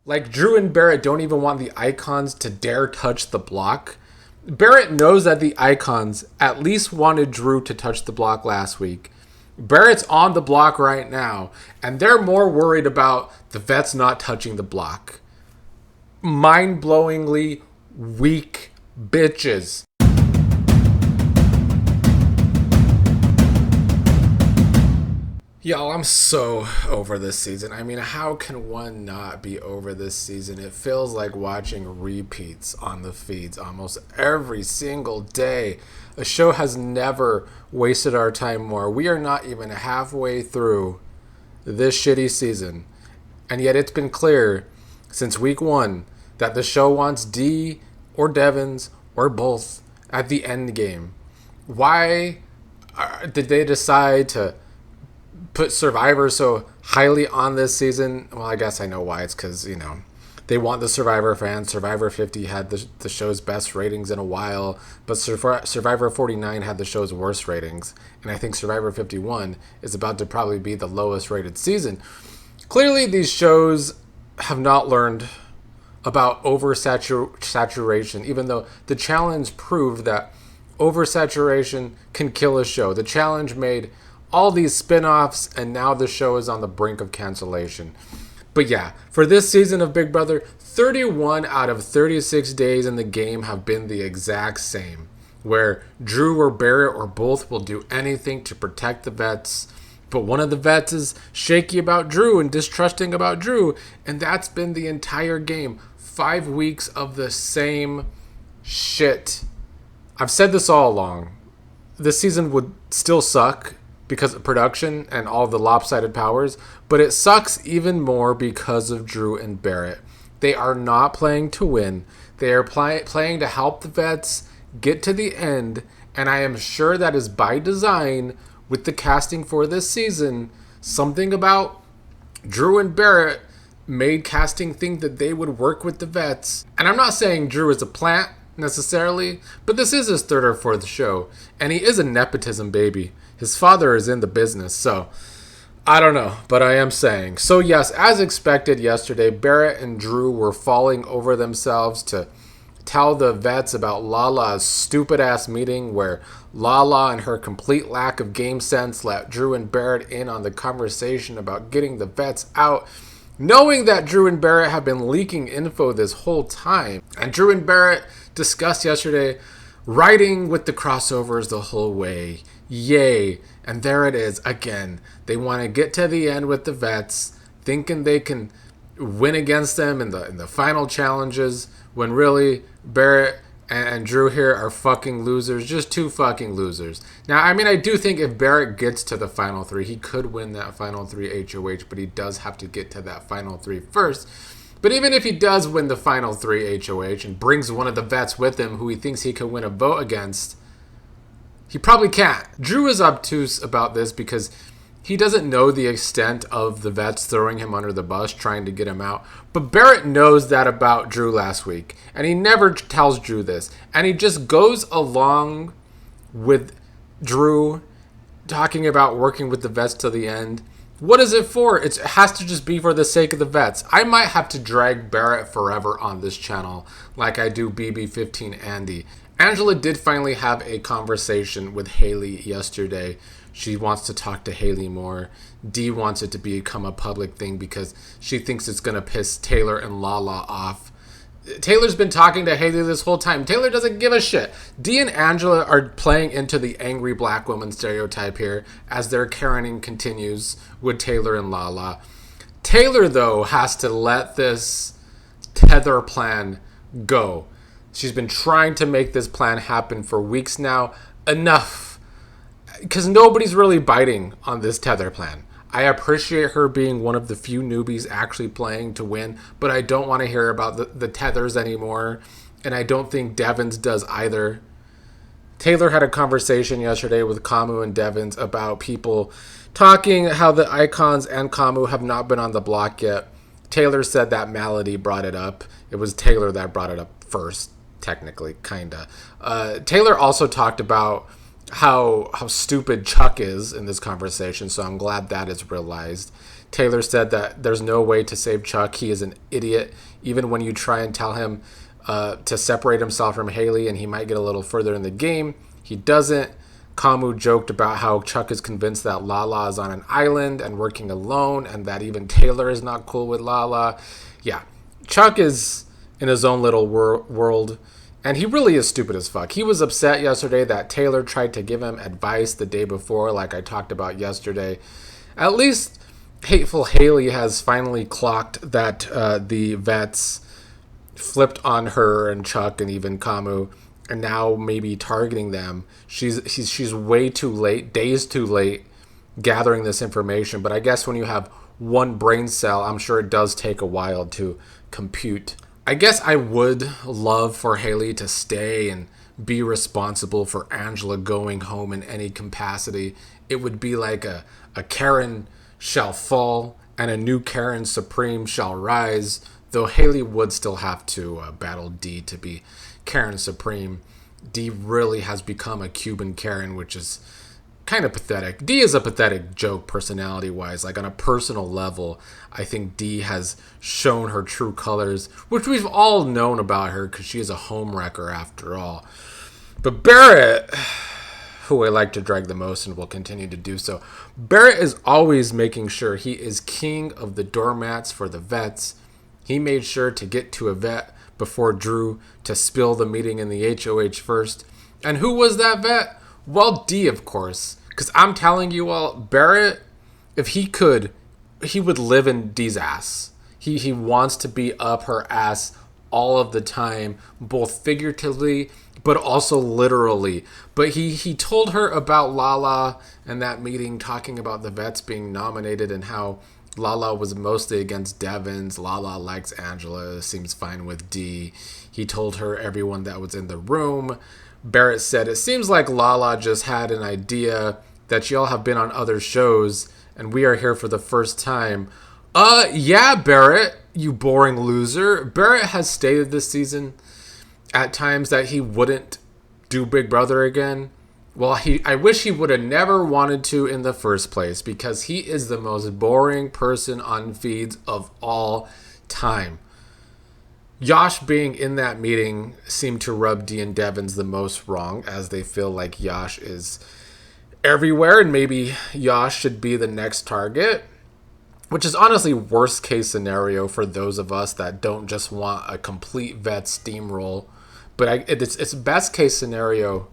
Like, Drew and Barrett don't even want the icons to dare touch the block. Barrett knows that the icons at least wanted Drew to touch the block last week. Barrett's on the block right now, and they're more worried about the vets not touching the block. Mind-blowingly weak bitches. Y'all, I'm so over this season. I mean, how can one not be over this season? It feels like watching repeats on the feeds almost every single day. A show has never wasted our time more. We are not even halfway through this shitty season. And yet it's been clear since week one that the show wants D or Devens or both at the end game. Why did they decide to put Survivor so highly on this season? Well, I guess I know why. It's because, they want the Survivor fans. Survivor 50 had the show's best ratings in a while, but Survivor 49 had the show's worst ratings. And I think Survivor 51 is about to probably be the lowest rated season. Clearly, these shows have not learned about oversaturation, even though the challenge proved that oversaturation can kill a show. The challenge made all these spin-offs, and now the show is on the brink of cancellation. But yeah, for this season of Big Brother, 31 out of 36 days in the game have been the exact same, where Drew or Barrett or both will do anything to protect the vets, but one of the vets is shaky about Drew and distrusting about Drew, and that's been the entire game. 5 weeks of the same shit. I've said this all along. This season would still suck because of production and all the lopsided powers, but it sucks even more because of Drew and Barrett. They are not playing to win. They are playing to help the vets get to the end, and I am sure that is by design with the casting for this season. Something about Drew and Barrett made casting think that they would work with the vets. And I'm not saying Drew is a plant necessarily, but this is his third or fourth show, and he is a nepotism baby. His father is in the business, so I don't know, but I am saying. So yes, as expected yesterday, Barrett and Drew were falling over themselves to tell the vets about Lala's stupid-ass meeting where Lala and her complete lack of game sense let Drew and Barrett in on the conversation about getting the vets out, knowing that Drew and Barrett have been leaking info this whole time. And Drew and Barrett discussed yesterday riding with the crossovers the whole way. Yay. And there it is again. They want to get to the end with the vets, thinking they can win against them in the final challenges, when really Barrett and Drew here are fucking losers. Just two fucking losers. Now, I mean, I do think if Barrett gets to the final three, he could win that final three HOH, but he does have to get to that final three first. But even if he does win the final three HOH and brings one of the vets with him who he thinks he can win a vote against, he probably can't. Drew is obtuse about this because he doesn't know the extent of the vets throwing him under the bus, trying to get him out. But Barrett knows that about Drew last week, and he never tells Drew this. And he just goes along with Drew talking about working with the vets to the end. What is it for? It has to just be for the sake of the vets. I might have to drag Barrett forever on this channel like I do BB28 Andy. Angela did finally have a conversation with Haley yesterday. She wants to talk to Haley more. Dee wants it to become a public thing because she thinks it's going to piss Taylor and Lala off. Taylor's been talking to Haley this whole time. Taylor doesn't give a shit. Dee and Angela are playing into the angry black woman stereotype here as their Karening continues with Taylor and Lala. Taylor, though, has to let this tether plan go. She's been trying to make this plan happen for weeks now. Enough. Because nobody's really biting on this tether plan. I appreciate her being one of the few newbies actually playing to win, but I don't want to hear about the tethers anymore, and I don't think Devens does either. Taylor had a conversation yesterday with Kamu and Devens about people talking how the icons and Kamu have not been on the block yet. Taylor said that Melody brought it up. It was Taylor that brought it up first, technically, kinda. Taylor also talked about how stupid Chuck is in this conversation, so I'm glad that is realized. Taylor said that there's no way to save Chuck. He is an idiot. Even when you try and tell him to separate himself from Haley and he might get a little further in the game, he doesn't. Kamu joked about how Chuck is convinced that Lala is on an island and working alone, and that even Taylor is not cool with Lala. Yeah, Chuck is in his own little world, and he really is stupid as fuck. He was upset yesterday that Taylor tried to give him advice the day before, like I talked about yesterday. At least hateful Haley has finally clocked that the vets flipped on her and Chuck and even Kamu, and now maybe targeting them. She's way too late, days too late, gathering this information. But I guess when you have one brain cell, I'm sure it does take a while to compute. I guess I would love for Haley to stay and be responsible for Angela going home in any capacity. It would be like a Karen shall fall and a new Karen Supreme shall rise, though Haley would still have to battle Dee to be Karen Supreme. Dee really has become a Cuban Karen, which is kind of pathetic. Dee is a pathetic joke personality-wise. Like on a personal level, I think Dee has shown her true colors, which we've all known about her because she is a homewrecker after all. But Barrett, who I like to drag the most and will continue to do so, Barrett is always making sure he is king of the doormats for the vets. He made sure to get to a vet before Drew to spill the meeting in the HOH first. And who was that vet? Well, Dee, of course. Because I'm telling you all, Barrett, if he could, he would live in Dee's ass. He wants to be up her ass all of the time, both figuratively but also literally. But he told her about Lala and that meeting, talking about the vets being nominated and how Lala was mostly against Devens. Lala likes Angela, seems fine with Dee. He told her everyone that was in the room. Barrett said, it seems like Lala just had an idea that y'all have been on other shows and we are here for the first time. Yeah, Barrett, you boring loser. Barrett has stated this season at times that he wouldn't do Big Brother again. Well, I wish he would have never wanted to in the first place, because he is the most boring person on feeds of all time. Yash being in that meeting seemed to rub Dee and Devens the most wrong, as they feel like Yash is everywhere and maybe Yash should be the next target, which is honestly worst case scenario for those of us that don't just want a complete vet steamroll. But it's best case scenario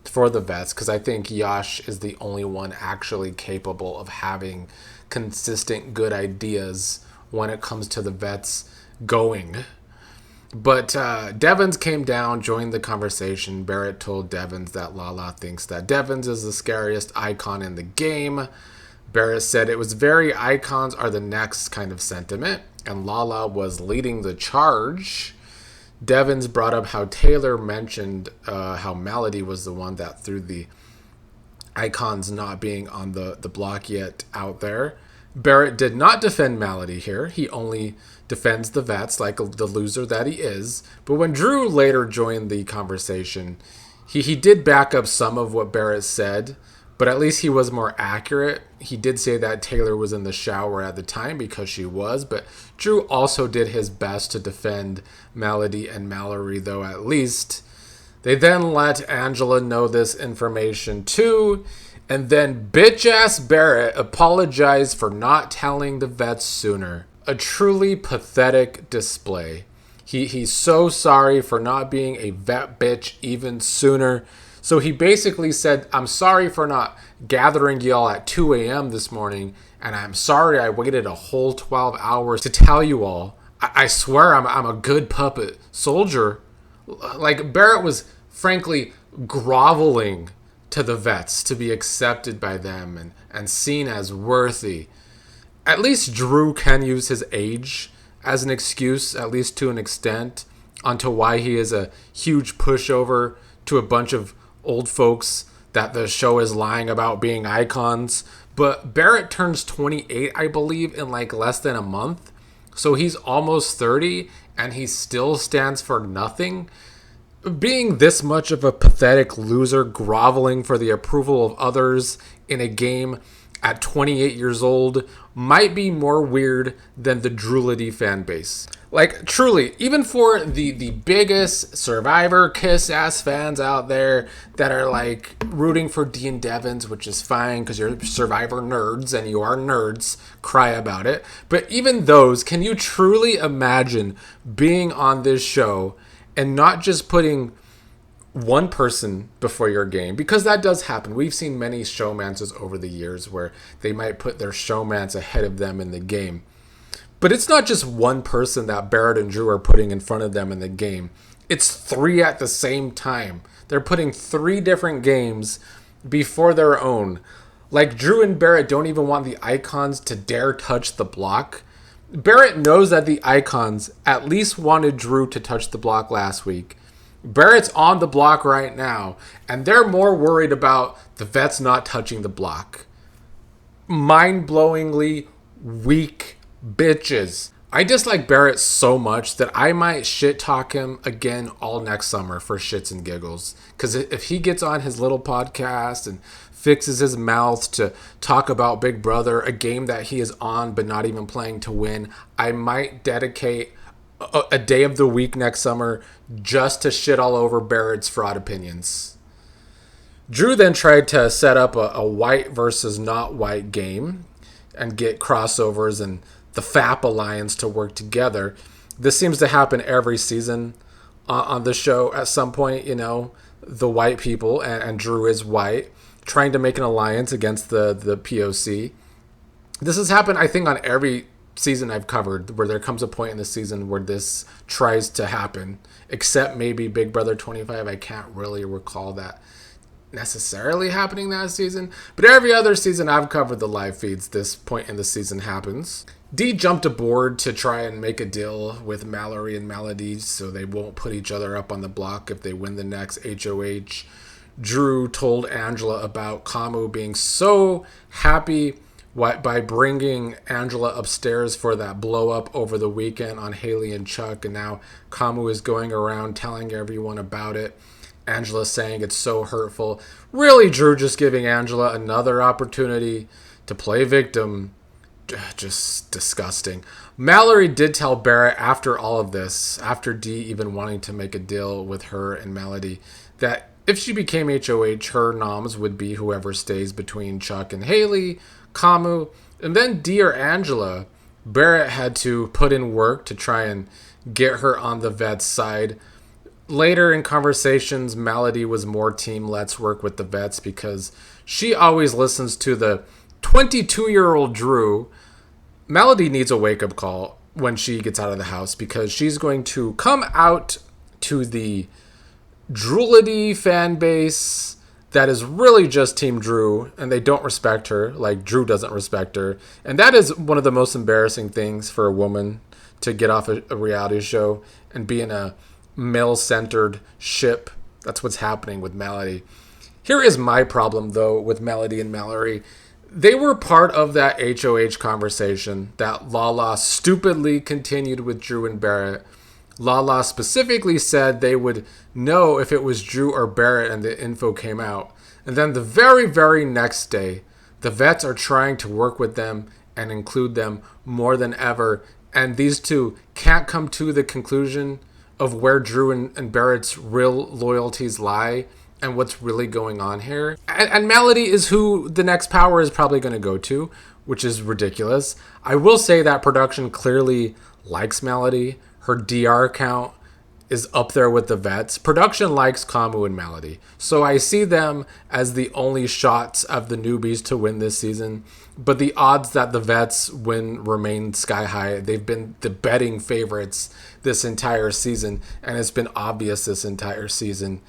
for the vets, because I think Yash is the only one actually capable of having consistent good ideas when it comes to the vets going. But Devens came down, joined the conversation. Barrett told Devens that Lala thinks that Devens is the scariest icon in the game. Barrett said it was very icons are the next kind of sentiment, and Lala was leading the charge. Devens brought up how Taylor mentioned how Melody was the one that threw the icons not being on the block yet out there. Barrett did not defend Melody here. He only defends the vets like the loser that he is. But when Drew later joined the conversation, he did back up some of what Barrett said, but at least he was more accurate. He did say that Taylor was in the shower at the time because she was, but Drew also did his best to defend Melody and Mallory, though at least. They then let Angela know this information too, and then bitch-ass Barrett apologized for not telling the vets sooner. A truly pathetic display. He's so sorry for not being a vet bitch even sooner. So he basically said, I'm sorry for not gathering y'all at 2 a.m. this morning, and I'm sorry I waited a whole 12 hours to tell you all. I swear I'm a good puppet soldier. Like, Barrett was frankly groveling to the vets to be accepted by them and seen as worthy. At least Drew can use his age as an excuse, at least to an extent, onto why he is a huge pushover to a bunch of old folks that the show is lying about being icons. But Barrett turns 28, I believe, in like less than a month. So he's almost 30 and he still stands for nothing. Being this much of a pathetic loser, groveling for the approval of others in a game at 28 years old might be more weird than the Drulity fan base. Like, truly, even for the biggest Survivor kiss-ass fans out there that are, like, rooting for Dee and Devens, which is fine because you're Survivor nerds and you are nerds, cry about it. But even those, can you truly imagine being on this show and not just putting one person before your game? Because that does happen. We've seen many showmances over the years where they might put their showmance ahead of them in the game. But it's not just one person that Barrett and Drew are putting in front of them in the game. It's three at the same time. They're putting three different games before their own. Like, Drew and Barrett don't even want the icons to dare touch the block. Barrett knows that the icons at least wanted Drew to touch the block last week. Barrett's on the block right now, and they're more worried about the vets not touching the block. Mind-blowingly weak bitches. I dislike Barrett so much that I might shit talk him again all next summer for shits and giggles. Because if he gets on his little podcast and fixes his mouth to talk about Big Brother, a game that he is on but not even playing to win, I might dedicate a day of the week next summer just to shit all over Barrett's fraud opinions. Drew then tried to set up a white versus not white game and get crossovers and the FAP alliance to work together. This seems to happen every season on the show at some point. You know, the white people, and Drew is white, trying to make an alliance against the POC. This has happened, I think, on every season I've covered, where there comes a point in the season where this tries to happen, except maybe Big Brother 25. I can't really recall that necessarily happening that season, but every other season I've covered the live feeds, this point in the season happens. Dee jumped aboard to try and make a deal with Mallory and Melody so they won't put each other up on the block if they win the next HOH. Drew told Angela about Kamu being so happy by bringing Angela upstairs for that blow up over the weekend on Haley and Chuck, and now Kamu is going around telling everyone about it. Angela saying it's so hurtful. Really, Drew just giving Angela another opportunity to play victim. Just disgusting. Mallory did tell Barrett after all of this, after Dee even wanting to make a deal with her and Melody, that if she became HOH, her noms would be whoever stays between Chuck and Haley, Kamu, and then Dee or Angela. Barrett had to put in work to try and get her on the vet's side. Later in conversations, Melody was more team let's work with the vets because she always listens to the 22-year-old Drew. Melody needs a wake-up call when she gets out of the house because she's going to come out to the Drulity fan base that is really just Team Drew, and they don't respect her like Drew doesn't respect her. And that is one of the most embarrassing things for a woman, to get off a reality show and be in a male-centered ship. That's what's happening with Melody. Here is my problem, though, with Melody and Mallory. They were part of that HOH conversation that Lala stupidly continued with Drew and Barrett. Lala specifically said they would know if it was Drew or Barrett and the info came out. And then the very, very next day, the vets are trying to work with them and include them more than ever. And these two can't come to the conclusion of where Drew and Barrett's real loyalties lie and what's really going on here. And Melody is who the next power is probably going to go to, which is ridiculous. I will say that production clearly likes Melody. Her DR count is up there with the vets. Production likes Kamu and Melody. So I see them as the only shots of the newbies to win this season. But the odds that the vets win remain sky high. They've been the betting favorites this entire season, and it's been obvious this entire season.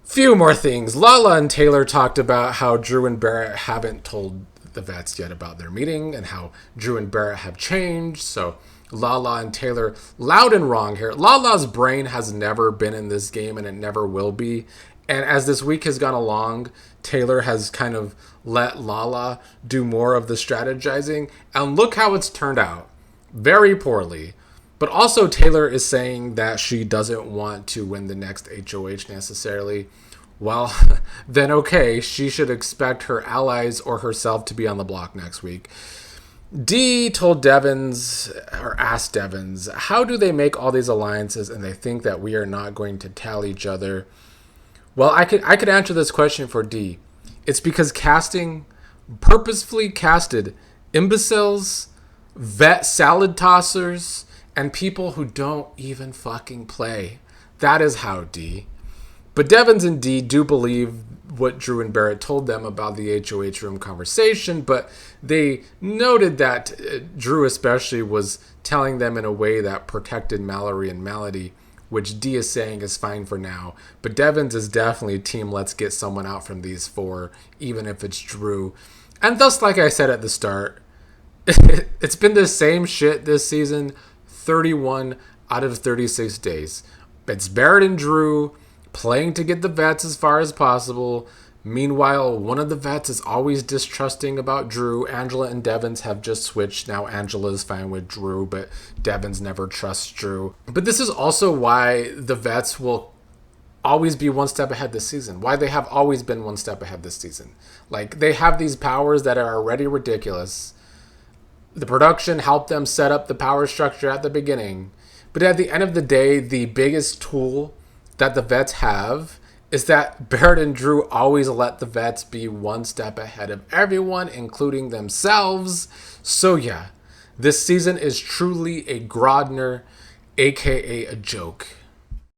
Few more things. Lala and Taylor talked about how Drew and Barrett haven't told the vets yet about their meeting and how Drew and Barrett have changed. So Lala and Taylor, loud and wrong here. Lala's brain has never been in this game, and it never will be. And as this week has gone along, Taylor has kind of let Lala do more of the strategizing. And look how it's turned out. Very poorly. But also Taylor is saying that she doesn't want to win the next HOH necessarily, Well, then okay, she should expect her allies or herself to be on the block next week. Dee told Devens, or asked Devens, how do they make all these alliances and they think that we are not going to tell each other? Well, I could answer this question for Dee. It's because purposefully casted imbeciles, vet salad tossers, and people who don't even fucking play. That is how, Dee. But Devens and Dee do believe what Drew and Barrett told them about the HOH room conversation, but they noted that Drew especially was telling them in a way that protected Mallory and Melody, which Dee is saying is fine for now. But Devens is definitely team let's get someone out from these four, even if it's Drew. And thus, like I said at the start, it's been the same shit this season 31 out of 36 days. It's Barrett and Drew playing to get the vets as far as possible. Meanwhile, one of the vets is always distrusting about Drew. Angela and Devens have just switched. Now Angela is fine with Drew, but Devens never trusts Drew. But this is also why the vets will always be one step ahead this season. Why they have always been one step ahead this season. Like, they have these powers that are already ridiculous. The production helped them set up the power structure at the beginning. But at the end of the day, the biggest tool that the vets have is that Barrett and Drew always let the vets be one step ahead of everyone, including themselves. So yeah, this season is truly a Grodner, aka a joke.